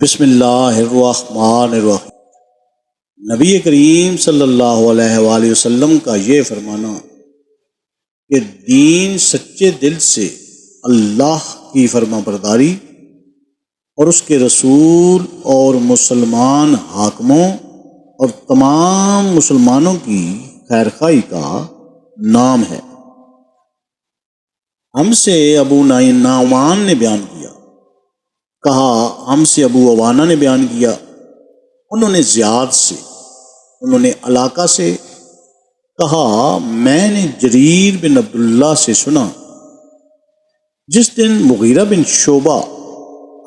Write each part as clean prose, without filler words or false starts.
بسم اللہ الرحمن الرحیم۔ نبی کریم صلی اللہ علیہ وآلہ وسلم کا یہ فرمانا کہ دین سچے دل سے اللہ کی فرما برداری اور اس کے رسول اور مسلمان حاکموں اور تمام مسلمانوں کی خیرخواہی کا نام ہے۔ ہم سے ابو نعمان نے بیان کیا، کہا ہم سے ابو عوانہ نے بیان کیا، انہوں نے زیاد سے، انہوں نے علاقہ سے، کہا میں نے جریر بن عبداللہ سے سنا، جس دن مغیرہ بن شعبہ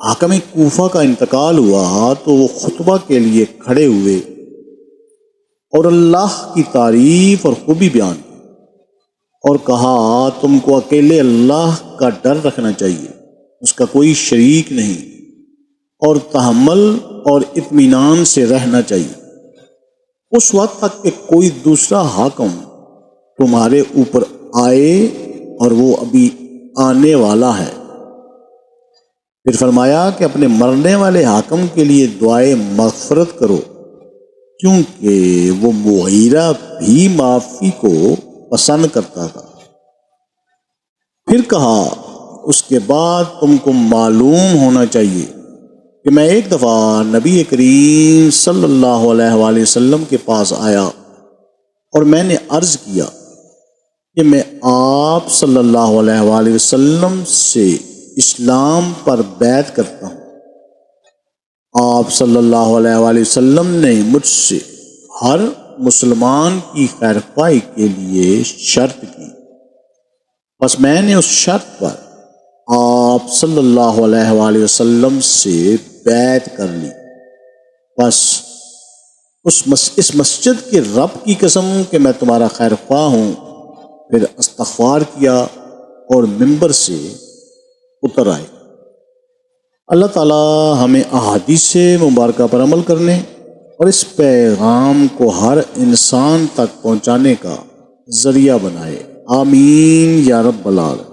حاکم کوفہ کا انتقال ہوا تو وہ خطبہ کے لیے کھڑے ہوئے اور اللہ کی تعریف اور خوبی بیان کی اور کہا تم کو اکیلے اللہ کا ڈر رکھنا چاہیے، اس کا کوئی شریک نہیں، اور تحمل اور اطمینان سے رہنا چاہیے اس وقت تک کہ کوئی دوسرا حاکم تمہارے اوپر آئے، اور وہ ابھی آنے والا ہے۔ پھر فرمایا کہ اپنے مرنے والے حاکم کے لیے دعائے مغفرت کرو، کیونکہ وہ مغیرہ بھی معافی کو پسند کرتا تھا۔ پھر کہا اس کے بعد تم کو معلوم ہونا چاہیے کہ میں ایک دفعہ نبی کریم صلی اللہ علیہ وآلہ وسلم کے پاس آیا اور میں نے عرض کیا کہ میں آپ صلی اللہ علیہ وآلہ وسلم سے اسلام پر بیعت کرتا ہوں۔ آپ صلی اللہ علیہ وآلہ وسلم نے مجھ سے ہر مسلمان کی خیرخواہی کے لیے شرط کی، بس میں نے اس شرط پر آپ صلی اللہ علیہ وآلہ وسلم سے بیعت کر لی۔ بس اس مسجد کے رب کی قسم کہ میں تمہارا خیر خواہ ہوں۔ پھر استغفار کیا اور ممبر سے اتر آئے۔ اللہ تعالی ہمیں احادیث مبارکہ پر عمل کرنے اور اس پیغام کو ہر انسان تک پہنچانے کا ذریعہ بنائے، آمین یا رب العالمین۔